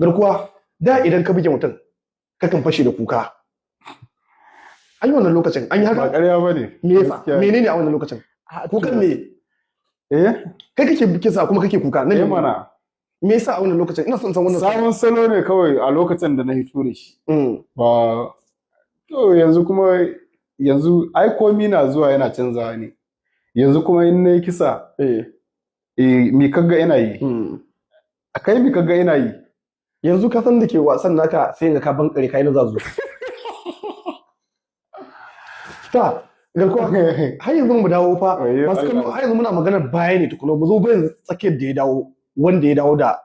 garkuwa da idan ka buge mutum kakan fashe da kuka. An yi wannan lokacin an yi haka? Ba ƙarya ba ne. Me yasa? Menene a wannan lokacin? Kukan me? Kai kake kisa kuma kake kuka. Mana. Me yasa a wannan lokacin? Ina son san wannan. Sabon salo ne kawai a lokacin da na hito da shi. Ba to yanzu kuma ai komi na zuwa yana canzawa ne. Yanzu kuma in nayi kisa me kaga ina yi? Kai me kaga ina yi? Yanzu ka san da ke wasan naka sai ka bankare kai na zazu. Ta garkuwa har yanzu mu dawo fa masu kallo har yanzu muna maganar baya ne tukuna mu zo bayan tsakiyar da ya dawo wanda ya dawo da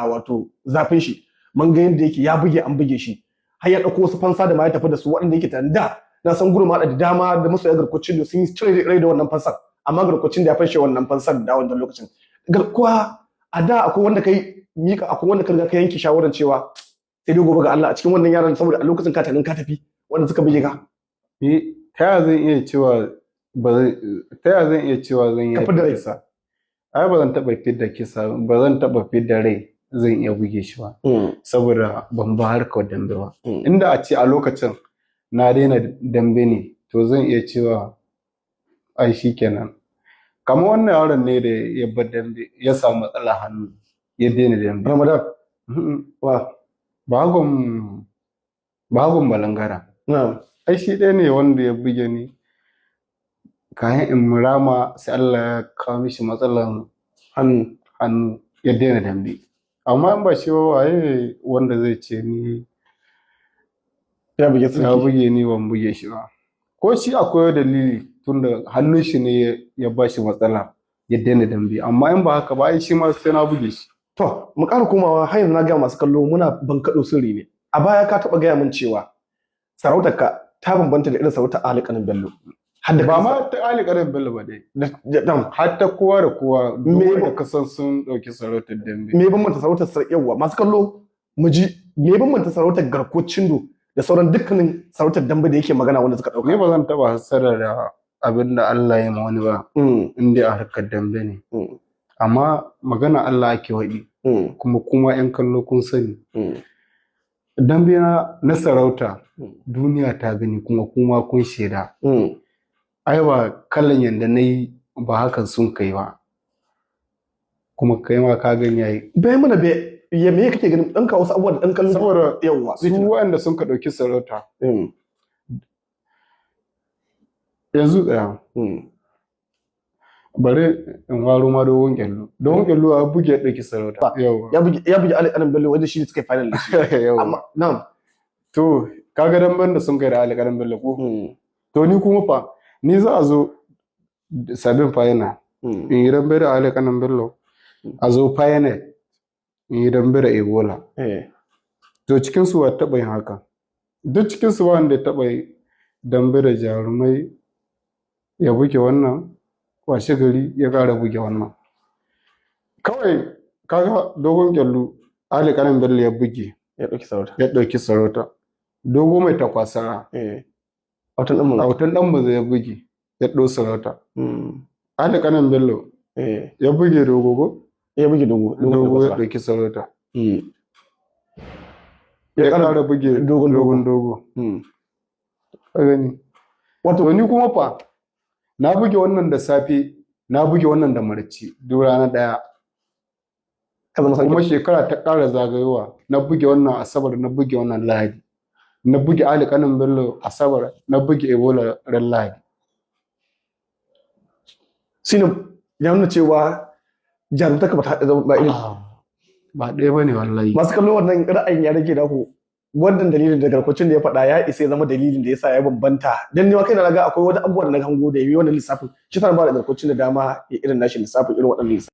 wato zafin shi mun ga yadda yake ya buge an buge shi har ya dauko wasu fansa da ma ya tafi da su waɗanda yake tanda na san gurma da dama da masoya garkuwacin da sun yi cire rai da wannan fansar amma garkuwacin da ya fashe wannan fansar da wannan lokacin garkuwa a da akwai wanda kai mika akwai wanda ka riga ka yanke shawaran cewa sai dai gobe ga Allah a cikin wannan yaran saboda a lokacin ka tanin ka tafi wanda suka buge ka ta yaya zan iya cewa zan iya kisa ai ba zan taɓa fidda kisa ba zan taɓa fidda rai zan iya buge shi ba saboda ban ba harkar dambe ba inda a ce a lokacin na daina dambe ne to zan iya cewa ai shi kenan kamar wannan yaron ne da ya bar dambe ya samu matsala hannu ya daina dambe Ramadan bagon balangara ai shi ɗaya ne wanda ya buge ni kayan in murama sai Allah ya kawo mishi matsalan hannu ya daina dambe amma in ba shi ba waye wanda zai ce ni ya buge ni ban buge shi ba ko shi akwai dalili tunda hannun shi ne ya ba shi matsala ya daina dambe amma in ba haka ba ai shi ma sai na buge shi. To mu ƙara komawa har yanzu na ga masu kallo muna bankaɗo sirri ne a baya ka taɓa gaya min cewa sarautarka ta bambanta da irin sarautar Ali Kanin Bello. Ba ma ta Ali Kanin Bello ba dai. Har ta kowa da kowa duk da kasan sun ɗauki sarautar dambe. Me bambanta sarautar yawa masu kallo mu ji me bambanta sarautar garkuwar cindo da sauran dukkanin sarautar dambe da yake magana wanda suka ɗauka. Ni ba zan taɓa hassara da abin da Allah ya ma wani ba in dai a harkar dambe ne. Amma magana Allah ake waɗi kuma 'yan kallo kun sani. Dambe na sarauta duniya ta gani kuma kun shaida ai ba kallon yadda na yi ba hakan sun kai ba kuma kai ma ka gani yayi bai mana ya me kake ganin dan ka wasu abubuwa da dan kallon saboda yawa su wanda sun ka dauki sarauta yanzu tsaya bari in waro ma dogon kyallo a buge ɗauki sarauta ya buge Ali Kanin Bello wanda shi suka yi final da shi amma na'am to kaga damben da sun kai da Ali Kanin Bello ko to ni kuma fa ni za a zo sabin final in yi dambe da Ali Kanin Bello a zo final in yi dambe da Ebola to cikin su ba taɓa yin haka duk cikin su ba wanda ya taɓa yi dambe da jarumai ya buge wannan washe gari ya ƙara buge wannan kawai kaga dogon kyallu Ali Kanin Bello ya buge ya ɗauki sarauta dogo mai takwasara autan ɗan maza ya buge ya ɗau sarauta Ali Kanin Bello ya buge dogo ya ɗauki sarauta ya ƙara buge dogo gani wato ni kuma fa na buge wannan da safe na buge wannan da marci duk rana ɗaya kuma shekara ta ƙara zagayowa na buge wannan asabar na buge wannan lahadi na buge Ali Kanin Bello asabar na buge Ebola ran lahadi shine ya nuna cewa jarumtaka ba ta haɗa zama ba ɗaya ba ne wallahi masu kallo wannan ra'ayin ya rage da ku wannan dalilin da garkwacin da ya faɗa ya isa ya zama dalilin da ya sa ya bambanta dan ni kai na ga akwai wani abubuwa da na hango da yi wannan lissafin shi sa ba da garkwacin da dama ya irin nashi lissafin irin waɗannan lissafin